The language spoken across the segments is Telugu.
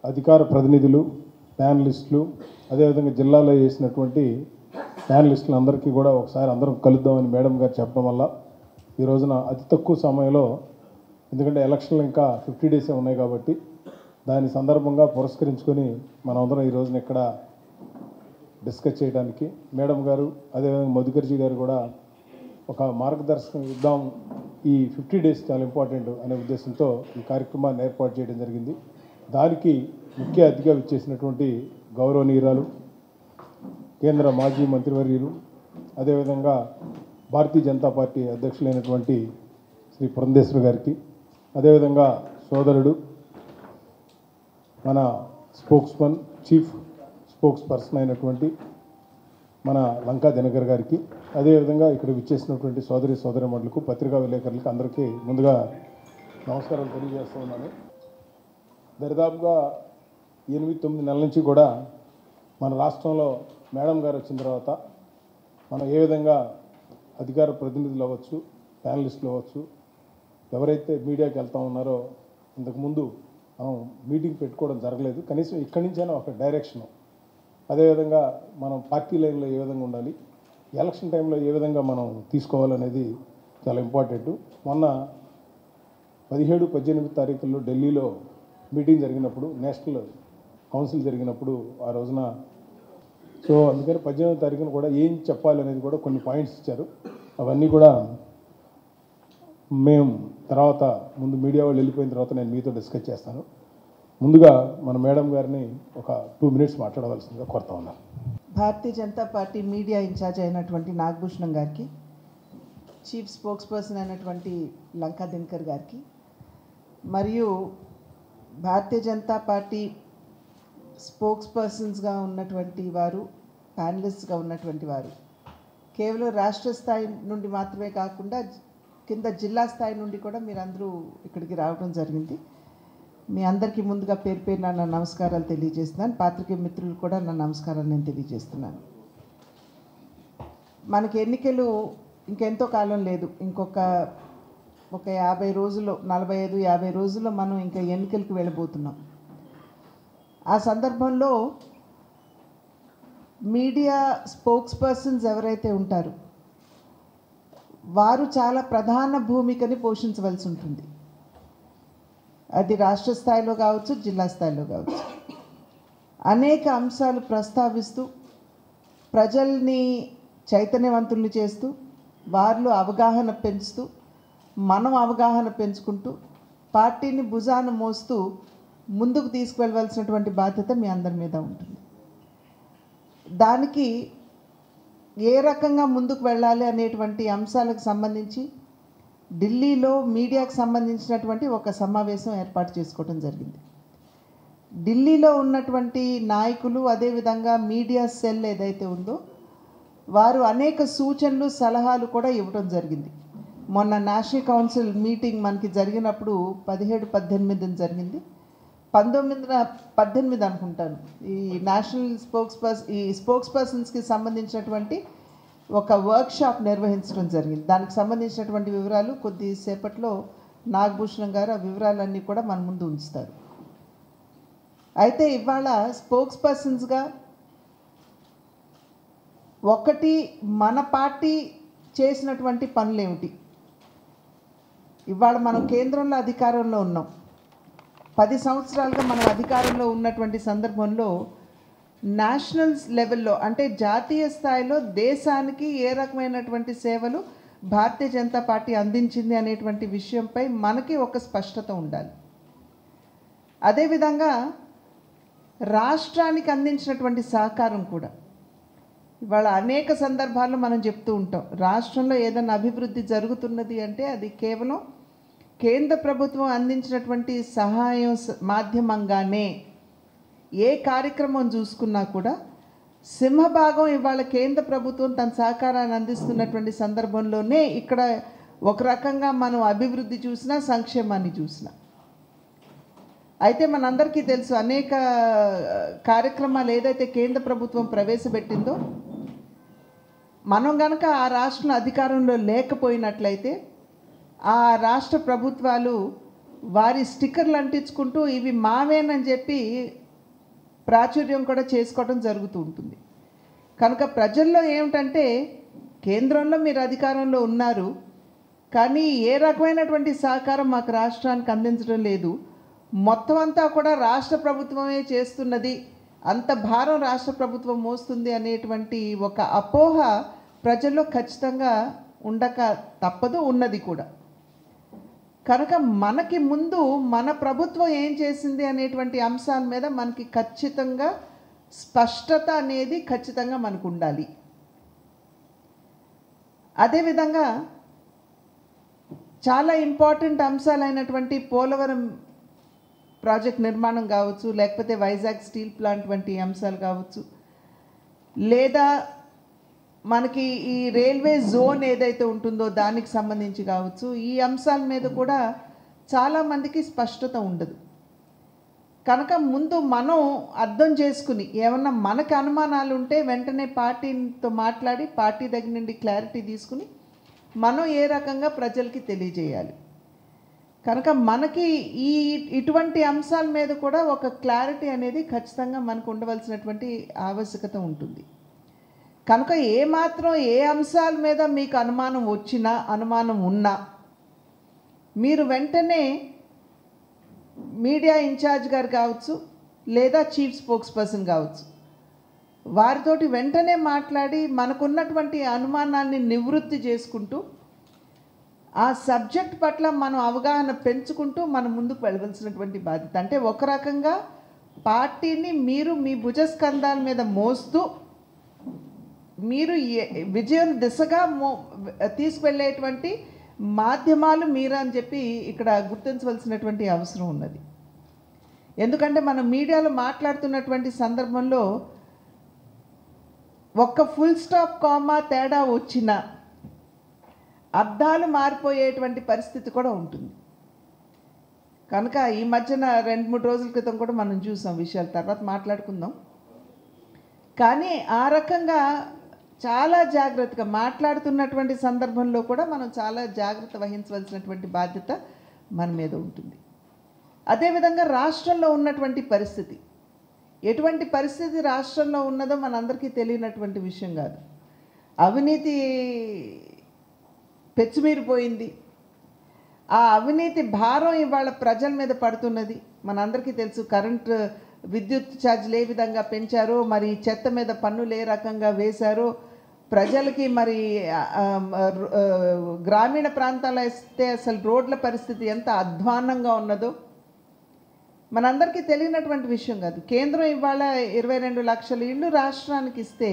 అధికార ప్రతినిధులు, ప్యానలిస్టులు, అదేవిధంగా జిల్లాలో చేసినటువంటి ప్యానలిస్టులు అందరికీ కూడా ఒకసారి అందరం కలుద్దామని మేడం గారు చెప్పడం వల్ల ఈ రోజున అతి తక్కువ సమయంలో, ఎందుకంటే ఎలక్షన్లు ఇంకా 50 డేసే ఉన్నాయి కాబట్టి దాని సందర్భంగా పురస్కరించుకొని మనమందరం ఈ రోజున ఇక్కడ డిస్కస్ చేయడానికి మేడం గారు, అదేవిధంగా మధుకర్జీ గారు కూడా ఒక మార్గదర్శకం ఇద్దాం, ఈ 50 డేస్ చాలా ఇంపార్టెంట్ అనే ఉద్దేశంతో ఈ కార్యక్రమాన్ని ఏర్పాటు చేయడం జరిగింది. దానికి ముఖ్య అతిథిగా ఇచ్చేసినటువంటి గౌరవనీయురాలు కేంద్ర మాజీ మంత్రివర్యులు, అదేవిధంగా భారతీయ జనతా పార్టీ అధ్యక్షులైనటువంటి శ్రీ పురంధేశ్వర్ గారికి, అదేవిధంగా సోదరుడు మన చీఫ్ స్పోక్స్ పర్సన్ అయినటువంటి మన లంకా దినకర్ గారికి, అదేవిధంగా ఇక్కడ విచ్చేసినటువంటి సోదరిమణులకు, పత్రికా విలేకరులకు అందరికీ ముందుగా నమస్కారాలు తెలియజేస్తూ ఉన్నాను. దరిదాపుగా 8-9 నెలల నుంచి కూడా మన రాష్ట్రంలో మేడం గారు వచ్చిన తర్వాత మనం ఏ విధంగా అధికార ప్రతినిధులు అవ్వచ్చు, ప్యానలిస్టులు అవ్వచ్చు, ఎవరైతే మీడియాకి వెళ్తూ ఉన్నారో ఇంతకుముందు మనం మీటింగ్ పెట్టుకోవడం జరగలేదు. కనీసం ఇక్కడి నుంచైనా ఒక డైరెక్షను, అదేవిధంగా మనం పార్టీ లైన్లో ఏ విధంగా ఉండాలి, ఎలక్షన్ టైంలో ఏ విధంగా మనం తీసుకోవాలనేది చాలా ఇంపార్టెంట్. మొన్న 17-18 తారీఖుల్లో ఢిల్లీలో మీటింగ్ జరిగినప్పుడు, నేషనల్ కౌన్సిల్ జరిగినప్పుడు ఆ రోజున, సో అందుకని 18వ తారీఖున కూడా ఏం చెప్పాలి అనేది కూడా కొన్ని పాయింట్స్ ఇచ్చారు. అవన్నీ కూడా మేము తర్వాత ముందు మీడియా వాళ్ళు వెళ్ళిపోయిన తర్వాత నేను మీతో డిస్కస్ చేస్తాను. ముందుగా మన మేడం గారిని ఒక 2 మినిట్స్ మాట్లాడవలసిందిగా కోరుతా ఉన్నాను. భారతీయ జనతా పార్టీ మీడియా ఇన్ఛార్జ్ అయినటువంటి నాగభూషణం గారికి, చీఫ్ స్పోక్స్ పర్సన్ అయినటువంటి లంకా దినకర్ గారికి, మరియు భారతీయ జనతా పార్టీ స్పోక్స్ పర్సన్స్గా ఉన్నటువంటి వారు, ప్యానలిస్ట్గా ఉన్నటువంటి వారు, కేవలం రాష్ట్ర స్థాయి నుండి మాత్రమే కాకుండా కింద జిల్లా స్థాయి నుండి కూడా మీరందరూ ఇక్కడికి రావడం జరిగింది. మీ అందరికీ ముందుగా పేరు పేరు నా నమస్కారాలు తెలియజేస్తున్నాను. పాత్రికేయ మిత్రులు కూడా నా నమస్కారాలు నేను తెలియజేస్తున్నాను. మనకి ఎన్నికలు ఇంకెంతో కాలం లేదు, ఇంకొక 50 రోజుల్లో, 45-50 రోజుల్లో మనం ఇంకా ఎన్నికలకు వెళ్ళబోతున్నాం. ఆ సందర్భంలో మీడియా స్పోక్స్ పర్సన్స్ ఎవరైతే ఉంటారో వారు చాలా ప్రధాన భూమికని పోషించవలసి ఉంటుంది. అది రాష్ట్ర స్థాయిలో కావచ్చు, జిల్లా స్థాయిలో కావచ్చు. అనేక అంశాలు ప్రస్తావిస్తూ ప్రజల్ని చైతన్యవంతుల్ని చేస్తూ, వారిలో అవగాహన పెంచుతూ, మనం అవగాహన పెంచుకుంటూ, పార్టీని భుజాన మోస్తూ ముందుకు తీసుకువెళ్ళవలసినటువంటి బాధ్యత మీ అందరి మీద ఉంటుంది. దానికి ఏ రకంగా ముందుకు వెళ్ళాలి అనేటువంటి అంశాలకు సంబంధించి ఢిల్లీలో మీడియాకు సంబంధించినటువంటి ఒక సమావేశం ఏర్పాటు చేసుకోవడం జరిగింది. ఢిల్లీలో ఉన్నటువంటి నాయకులు, అదేవిధంగా మీడియా సెల్ ఏదైతే ఉందో వారు అనేక సూచనలు, సలహాలు కూడా ఇవ్వడం జరిగింది. మొన్న నేషనల్ కౌన్సిల్ మీటింగ్ మనకి జరిగినప్పుడు 17-18 జరిగింది. 19-18 అనుకుంటాను, ఈ నేషనల్ స్పోక్స్ పర్సన్స్కి సంబంధించినటువంటి ఒక వర్క్షాప్ నిర్వహించడం జరిగింది. దానికి సంబంధించినటువంటి వివరాలు కొద్దిసేపట్లో నాగభూషణం గారు ఆ వివరాలన్నీ కూడా మన ముందు ఉంచుతారు. అయితే ఇవాళ స్పోక్స్ పర్సన్స్గా ఒకటి మన పార్టీ చేసినటువంటి పనులు ఏమిటి? ఇవాళ మనం కేంద్రంలో అధికారంలో ఉన్నాం. 10 సంవత్సరాలుగా మనం అధికారంలో ఉన్నటువంటి సందర్భంలో నేషనల్ లెవెల్లో, అంటే జాతీయ స్థాయిలో దేశానికి ఏ రకమైనటువంటి సేవలు భారతీయ జనతా పార్టీ అందించింది అనేటువంటి విషయంపై మనకి ఒక స్పష్టత ఉండాలి. అదేవిధంగా రాష్ట్రానికి అందించినటువంటి సహకారం కూడా ఇవాళ అనేక సందర్భాల్లో మనం చెప్తూ ఉంటాం. రాష్ట్రంలో ఏదైనా అభివృద్ధి జరుగుతున్నది అంటే అది కేవలం కేంద్ర ప్రభుత్వం అందించినటువంటి సహాయం మాధ్యమంగానే. ఏ కార్యక్రమం చూసుకున్నా కూడా సింహభాగం ఇవాళ కేంద్ర ప్రభుత్వం తన సహకారాన్ని అందిస్తున్నటువంటి సందర్భంలోనే ఇక్కడ ఒక రకంగా మనం అభివృద్ధి చూసినా, సంక్షేమాన్ని చూసినా. అయితే మనందరికీ తెలుసు, అనేక కార్యక్రమాలు ఏదైతే కేంద్ర ప్రభుత్వం ప్రవేశపెట్టిందో మనం గనక ఆ రాష్ట్రంలో అధికారంలో లేకపోయినట్లయితే ఆ రాష్ట్ర ప్రభుత్వాలు వారి స్టిక్కర్లు అంటించుకుంటూ ఇవి మావేనని చెప్పి ప్రాచుర్యం కూడా చేసుకోవడం జరుగుతూ ఉంటుంది. కనుక ప్రజల్లో ఏమిటంటే కేంద్రంలో మీరు అధికారంలో ఉన్నారు, కానీ ఏ రకమైనటువంటి సహకారం మాకు రాష్ట్రానికి అందించడం లేదు, మొత్తం అంతా కూడా రాష్ట్ర ప్రభుత్వమే చేస్తున్నది, అంత భారం రాష్ట్ర ప్రభుత్వం మోస్తుంది అనేటువంటి ఒక అపోహ ప్రజల్లో ఖచ్చితంగా ఉండక తప్పదు, ఉన్నది కూడా. కనుక మనకి ముందు మన ప్రభుత్వం ఏం చేసింది అనేటువంటి అంశాల మీద మనకి ఖచ్చితంగా స్పష్టత అనేది ఖచ్చితంగా మనకు ఉండాలి. అదేవిధంగా చాలా ఇంపార్టెంట్ అంశాలైనటువంటి పోలవరం ప్రాజెక్ట్ నిర్మాణం కావచ్చు, లేకపోతే వైజాగ్ స్టీల్ ప్లాంట్ వంటి అంశాలు కావచ్చు, లేదా మనకి ఈ రైల్వే జోన్ ఏదైతే ఉంటుందో దానికి సంబంధించి కావచ్చు, ఈ అంశాల మీద కూడా చాలామందికి స్పష్టత ఉండదు. కనుక ముందు మనం అర్థం చేసుకుని ఏమన్నా మనకు అనుమానాలు ఉంటే వెంటనే పార్టీతో మాట్లాడి పార్టీ దగ్గర నుండి క్లారిటీ తీసుకుని మనం ఏ రకంగా ప్రజలకి తెలియజేయాలి. కనుక మనకి ఇటువంటి అంశాల మీద కూడా ఒక క్లారిటీ అనేది ఖచ్చితంగా మనకు ఉండవలసినటువంటి ఆవశ్యకత ఉంటుంది. కనుక ఏమాత్రం ఏ అంశాల మీద మీకు అనుమానం వచ్చినా, అనుమానం ఉన్నా, మీరు వెంటనే మీడియా ఇన్ఛార్జ్ గారు కావచ్చు, లేదా చీఫ్ స్పోక్స్ పర్సన్ కావచ్చు, వారితోటి వెంటనే మాట్లాడి మనకున్నటువంటి అనుమానాన్ని నివృత్తి చేసుకుంటూ ఆ సబ్జెక్ట్ పట్ల మనం అవగాహన పెంచుకుంటూ మనం ముందుకు వెళ్ళవలసినటువంటి బాధ్యత. అంటే ఒక రకంగా పార్టీని మీరు మీ భుజస్కంధాల మీద మోస్తూ మీరు విజయం దిశగా తీసుకువెళ్ళేటువంటి మాధ్యమాలు మీరు అని చెప్పి ఇక్కడ గుర్తించవలసినటువంటి అవసరం ఉన్నది. ఎందుకంటే మనం మీడియాలో మాట్లాడుతున్నటువంటి సందర్భంలో ఒక్క ఫుల్ స్టాప్ కామా తేడా వచ్చినా అర్థాలు మారిపోయేటువంటి పరిస్థితి కూడా ఉంటుంది. కనుక ఈ మధ్యన 2-3 రోజుల క్రితం కూడా మనం చూసాం, విషయాల తర్వాత మాట్లాడుకుందాం. కానీ ఆ రకంగా చాలా జాగ్రత్తగా మాట్లాడుతున్నటువంటి సందర్భంలో కూడా మనం చాలా జాగ్రత్త వహించవలసినటువంటి బాధ్యత మన మీద ఉంటుంది. అదేవిధంగా రాష్ట్రంలో ఉన్నటువంటి పరిస్థితి, ఎటువంటి పరిస్థితి రాష్ట్రంలో ఉన్నదో మనందరికీ తెలియనటువంటి విషయం కాదు. అవినీతి పెచ్చుమీరిపోయింది. ఆ అవినీతి భారం ఇవాళ ప్రజల మీద పడుతున్నది. మనందరికీ తెలుసు, కరెంటు విద్యుత్ ఛార్జీలు ఏ విధంగా పెంచారో, మరి చెత్త మీద పన్నులు ఏ రకంగా వేశారో, ప్రజలకి మరి గ్రామీణ ప్రాంతాల్లో ఇస్తే అసలు రోడ్ల పరిస్థితి ఎంత అధ్వాన్నంగా ఉన్నదో మనందరికీ తెలియనటువంటి విషయం కాదు. కేంద్రం ఇవాళ 22 లక్షల ఇళ్ళు రాష్ట్రానికి ఇస్తే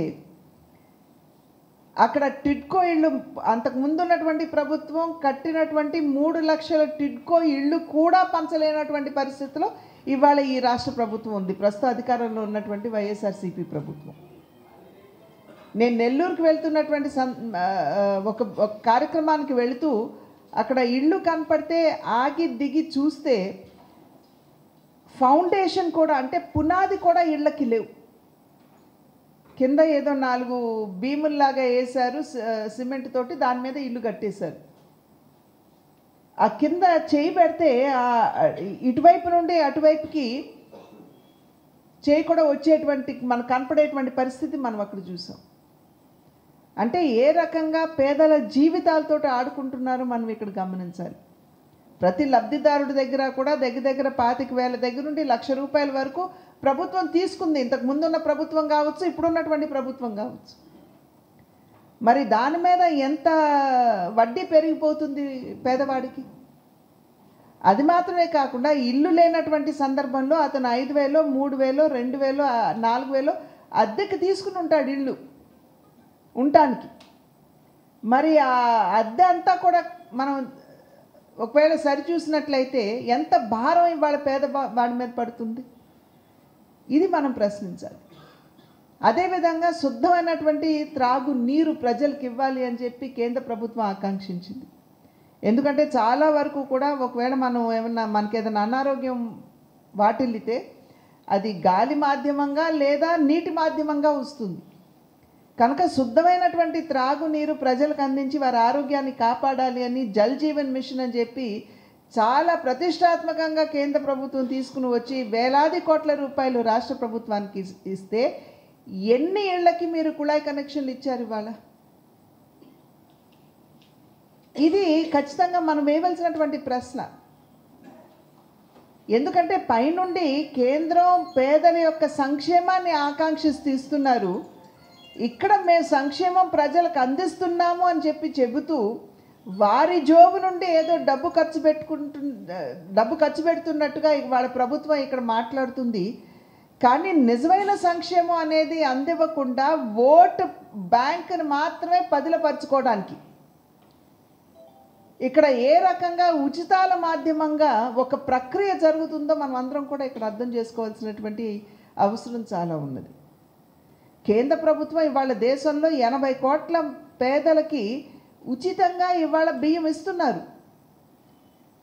అక్కడ టిడ్కో ఇళ్ళు అంతకుముందు ఉన్నటువంటి ప్రభుత్వం కట్టినటువంటి 3 లక్షల టిడ్కో ఇళ్ళు కూడా పంచలేనటువంటి పరిస్థితిలో ఇవాళ ఈ రాష్ట్ర ప్రభుత్వం ఉంది, ప్రస్తుత అధికారంలో ఉన్నటువంటి వైఎస్ఆర్సీపీ ప్రభుత్వం. నేను నెల్లూరుకి వెళ్తున్నటువంటి ఒక కార్యక్రమానికి వెళుతూ అక్కడ ఇళ్ళు కనపడితే ఆగి దిగి చూస్తే ఫౌండేషన్ కూడా, అంటే పునాది కూడా ఇళ్ళకి లేవు. కింద ఏదో 4 బీముల్లాగా వేశారు సిమెంట్ తోటి, దాని మీద ఇల్లు కట్టేశారు. ఆ కింద చేయి పెడితే ఇటువైపు నుండి అటువైపుకి చేయి కూడా వచ్చేటువంటి మనకు కనపడేటువంటి పరిస్థితి మనం అక్కడ చూసాం. అంటే ఏ రకంగా పేదల జీవితాలతో ఆడుకుంటున్నారో మనం ఇక్కడ గమనించాలి. ప్రతి లబ్ధిదారుడి దగ్గర కూడా దగ్గర 25,000 దగ్గర నుండి ₹1,00,000 వరకు ప్రభుత్వం తీసుకుంది. ఇంతకు ముందున్న ప్రభుత్వం కావచ్చు, ఇప్పుడున్నటువంటి ప్రభుత్వం కావచ్చు. మరి దాని మీద ఎంత వడ్డీ పెరిగిపోతుంది పేదవాడికి. అది మాత్రమే కాకుండా ఇల్లు లేనటువంటి సందర్భంలో అతను 5,000, 3,000, 2,000, 4,000 అద్దెకి తీసుకుని ఉంటాడు ఇల్లు ఉండటానికి. మరి ఆ అద్దె అంతా కూడా మనం ఒకవేళ సరిచూసినట్లయితే ఎంత భారం ఇవాళ పేదవాడి మీద పడుతుంది, ఇది మనం ప్రశ్నించాలి. అదేవిధంగా శుద్ధమైనటువంటి త్రాగు నీరు ప్రజలకు ఇవ్వాలి అని చెప్పి కేంద్ర ప్రభుత్వం ఆకాంక్షించింది. ఎందుకంటే చాలా వరకు కూడా ఒకవేళ మనం మనకేదైనా అనారోగ్యం వాటిల్లితే అది గాలి మాధ్యమంగా లేదా నీటి మాధ్యమంగా వస్తుంది. కనుక శుద్ధమైనటువంటి త్రాగునీరు ప్రజలకు అందించి వారి ఆరోగ్యాన్ని కాపాడాలి అని జల్ జీవన్ మిషన్ అని చెప్పి చాలా ప్రతిష్టాత్మకంగా కేంద్ర ప్రభుత్వం తీసుకుని వచ్చి వేలాది కోట్ల రూపాయలు రాష్ట్ర ప్రభుత్వానికి ఇస్తే ఎన్ని ఇళ్లకి మీరు కుళాయి కనెక్షన్లు ఇచ్చారు ఇవాళ? ఇది ఖచ్చితంగా మనం వేయవలసినటువంటి ప్రశ్న. ఎందుకంటే పైనుండి కేంద్రం పేదల యొక్క సంక్షేమాన్ని ఆకాంక్షిస్తూ ఇస్తున్నారు. ఇక్కడ మేము సంక్షేమం ప్రజలకు అందిస్తున్నాము అని చెబుతూ వారి జోబు నుండి ఏదో డబ్బు ఖర్చు పెడుతున్నట్టుగా వాళ్ళ ప్రభుత్వం ఇక్కడ మాట్లాడుతుంది. కానీ నిజమైన సంక్షేమం అనేది అందివ్వకుండా ఓటు బ్యాంకును మాత్రమే పదిలపరచుకోవడానికి ఇక్కడ ఏ రకంగా ఉచితాల మాధ్యమంగా ఒక ప్రక్రియ జరుగుతుందో మనం అందరం కూడా ఇక్కడ అర్థం చేసుకోవాల్సినటువంటి అవసరం చాలా ఉన్నది. కేంద్ర ప్రభుత్వం ఇవాళ దేశంలో 80 కోట్ల పేదలకి ఉచితంగా ఇవాళ బియ్యం ఇస్తున్నారు.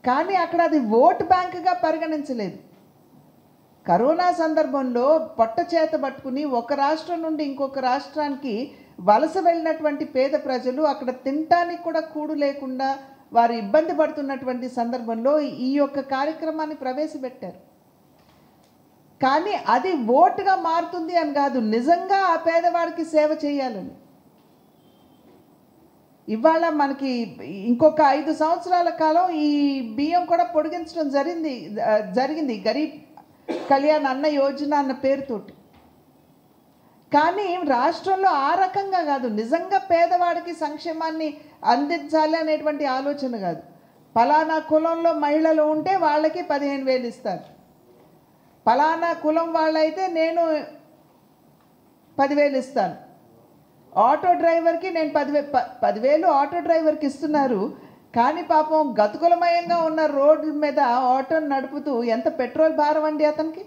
కానీ అక్కడ అది ఓటు బ్యాంకుగా పరిగణించలేదు. కరోనా సందర్భంలో పొట్ట చేత పట్టుకుని ఒక రాష్ట్రం నుండి ఇంకొక రాష్ట్రానికి వలస వెళ్ళినటువంటి పేద ప్రజలు అక్కడ తినటానికి కూడా కూడు లేకుండా వారు ఇబ్బంది పడుతున్నటువంటి సందర్భంలో ఈ యొక్క కార్యక్రమాన్ని ప్రవేశపెట్టారు. కానీ అది ఓటుగా మారుతుంది అని కాదు, నిజంగా ఆ పేదవాడికి సేవ చేయాలని. ఇవాళ మనకి ఇంకొక 5 సంవత్సరాల కాలం ఈ బియ్యం కూడా పొడిగించడం జరిగింది గరీబ్ కళ్యాణ్ అన్న యోజన అన్న పేరుతోటి. కానీ రాష్ట్రంలో ఆ రకంగా కాదు, నిజంగా పేదవాడికి సంక్షేమాన్ని అందించాలి అనేటువంటి ఆలోచన కాదు. ఫలానా కులంలో మహిళలు ఉంటే వాళ్ళకి 15,000 ఇస్తారు, ఫలానా కులం వాళ్ళైతే నేను 10,000 ఇస్తాను, ఆటో డ్రైవర్కి నేను 10,000 ఆటో డ్రైవర్కి ఇస్తున్నారు. కానీ పాపం గతుకులమయంగా ఉన్న రోడ్ల మీద ఆటోని నడుపుతూ ఎంత పెట్రోల్ భారం అండి అతనికి.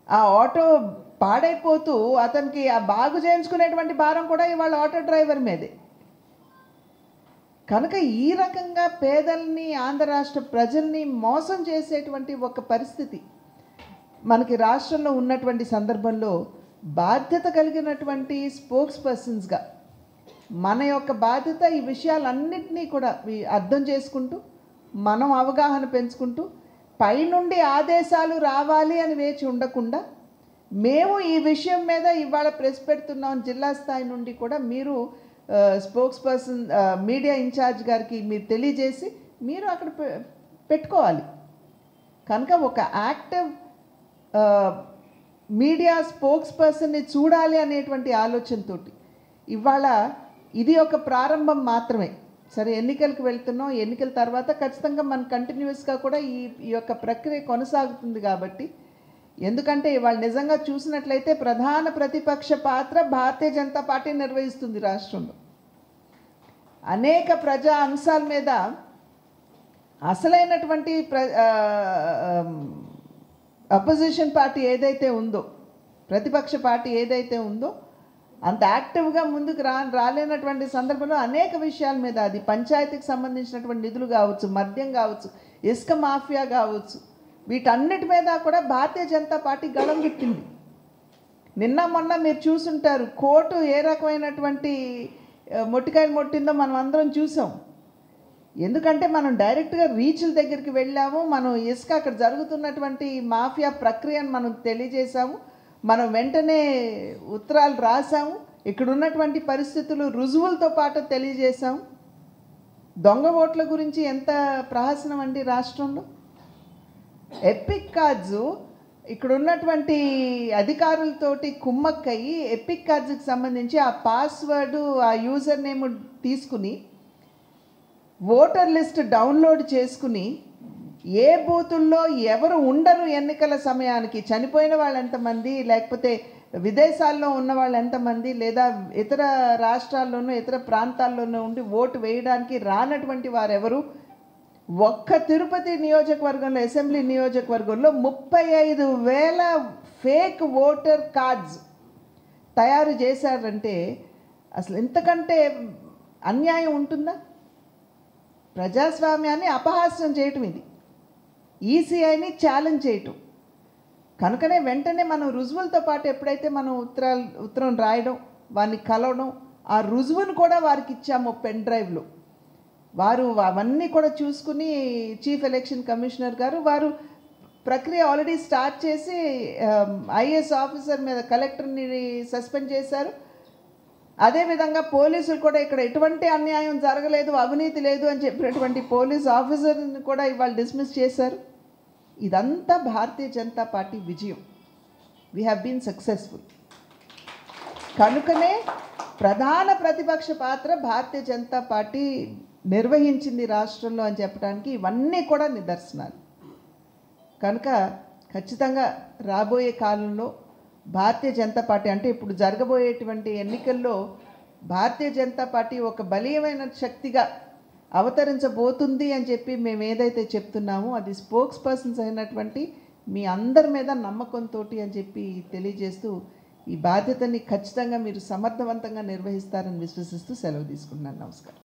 ఆ ఆటో పాడైపోతూ అతనికి ఆ బాగు చేయించుకునేటువంటి భారం కూడా ఇవాళ ఆటో డ్రైవర్ మీదే. కనుక ఈ రకంగా పేదల్ని ఆంధ్ర రాష్ట్ర ప్రజల్ని మోసం చేసేటువంటి ఒక పరిస్థితి మనకి రాష్ట్రంలో ఉన్నటువంటి సందర్భంలో బాధ్యత కలిగినటువంటి స్పోక్స్ పర్సన్స్గా మన యొక్క బాధ్యత ఈ విషయాలన్నింటినీ కూడా అర్థం చేసుకుంటూ మనం అవగాహన పెంచుకుంటూ పైనుండి ఆదేశాలు రావాలి అని వేచి ఉండకుండా మేము ఈ విషయం మీద ఇవాళ ప్రెస్ పెడుతున్నాం. జిల్లా స్థాయి నుండి కూడా మీరు స్పోక్స్ పర్సన్ మీడియా ఇన్ఛార్జ్ గారికి మీరు తెలియజేసి మీరు అక్కడ పెట్టుకోవాలి. కనుక ఒక యాక్టివ్ మీడియా స్పోక్స్ పర్సన్ని చూడాలి అనేటువంటి ఆలోచనతో ఇవాళ ఇది ఒక ప్రారంభం మాత్రమే. సరే, ఎన్నికలకు వెళ్తున్నాం, ఎన్నికల తర్వాత ఖచ్చితంగా మన కంటిన్యూస్గా కూడా ఈ యొక్క ప్రక్రియ కొనసాగుతుంది. కాబట్టి ఎందుకంటే ఇవాళ నిజంగా చూసినట్లయితే ప్రధాన ప్రతిపక్ష పాత్ర భారతీయ జనతా పార్టీ నిర్వహిస్తుంది రాష్ట్రంలో. అనేక ప్రజా అంశాల మీద అసలైనటువంటి అపోజిషన్ పార్టీ ఏదైతే ఉందో, ప్రతిపక్ష పార్టీ ఏదైతే ఉందో అంత యాక్టివ్గా ముందుకు రాలేనటువంటి సందర్భంలో అనేక విషయాల మీద, అది పంచాయతీకి సంబంధించినటువంటి నిధులు కావచ్చు, మద్యం కావచ్చు, ఇసుక మాఫియా కావచ్చు, వీటన్నిటి మీద కూడా భారతీయ జనతా పార్టీ గళం పెట్టింది. నిన్న మొన్న మీరు చూసుంటారు, కోర్టు ఏ రకమైనటువంటి మొట్టికాయలు మొట్టిందో మనం అందరం చూసాం. ఎందుకంటే మనం డైరెక్ట్గా రీచ్ల దగ్గరికి వెళ్ళాము, మనం ఇసుక అక్కడ జరుగుతున్నటువంటి మాఫియా ప్రక్రియను మనం తెలియజేశాము, మనం వెంటనే ఉత్తరాలు రాసాము, ఇక్కడ ఉన్నటువంటి పరిస్థితులు రుజువులతో పాటు తెలియజేశాము. దొంగ ఓట్ల గురించి ఎంత ప్రహసనం అండి రాష్ట్రంలో. ఎపిక్ కార్డ్స్ ఇక్కడ ఉన్నటువంటి అధికారులతోటి కుమ్మక్కయ్యి ఎపిక్ కార్డ్స్కి సంబంధించి ఆ పాస్వర్డ్, ఆ యూజర్ నేమ్ తీసుకుని ఓటర్ లిస్ట్ డౌన్లోడ్ చేసుకుని ఏ బూతుల్లో ఎవరు ఉండరు ఎన్నికల సమయానికి, చనిపోయిన వాళ్ళు ఎంతమంది, లేకపోతే విదేశాల్లో ఉన్న వాళ్ళు ఎంతమంది, లేదా ఇతర రాష్ట్రాల్లోనూ ఇతర ప్రాంతాల్లోనూ ఉండి ఓటు వేయడానికి రానటువంటి వారెవరు, ఒక్క తిరుపతి నియోజకవర్గంలో, అసెంబ్లీ నియోజకవర్గంలో 35,000 ఫేక్ ఓటర్ కార్డ్స్ తయారు చేశారంటే అసలు ఇంతకంటే అన్యాయం ఉంటుందా? ప్రజాస్వామ్యాన్ని అపహాస్యం చేయటం ఇది, ఈసీఐని ఛాలెంజ్ చేయటం. కనుకనే వెంటనే మనం రుజువులతో పాటు ఎప్పుడైతే మనం ఉత్తరం రాయడం, వారిని కలవడం, ఆ రుజువును కూడా వారికి ఇచ్చాము పెన్ డ్రైవ్లో. వారు అవన్నీ కూడా చూసుకుని చీఫ్ ఎలక్షన్ కమిషనర్ గారు వారు ప్రక్రియ ఆల్రెడీ స్టార్ట్ చేసి ఐఏఎస్ ఆఫీసర్ మీద కలెక్టర్ని సస్పెండ్ చేశారు. అదేవిధంగా పోలీసులు కూడా ఇక్కడ ఎటువంటి అన్యాయం జరగలేదు, అవినీతి లేదు అని చెప్పినటువంటి పోలీస్ ఆఫీసర్ని కూడా ఇవాళ డిస్మిస్ చేశారు. ఇదంతా భారతీయ జనతా పార్టీ విజయం. We have been successful. కనుకనే ప్రధాన ప్రతిపక్ష పాత్ర భారతీయ జనతా పార్టీ నిర్వహించింది రాష్ట్రంలో అని చెప్పడానికి ఇవన్నీ కూడా నిదర్శనాలు. కనుక ఖచ్చితంగా రాబోయే కాలంలో భారతీయ జనతా పార్టీ అంటే ఇప్పుడు జరగబోయేటువంటి ఎన్నికల్లో భారతీయ జనతా పార్టీ ఒక బలీయమైన శక్తిగా అవతరించబోతుంది అని చెప్పి మేము ఏదైతే చెప్తున్నామో అది స్పోక్స్ పర్సన్స్ అయినటువంటి మీ అందరి మీద నమ్మకంతో అని చెప్పి తెలియజేస్తూ ఈ బాధ్యతని ఖచ్చితంగా మీరు సమర్థవంతంగా నిర్వహిస్తారని విశ్వసిస్తూ సెలవు తీసుకుంటున్నాను. నమస్కారం.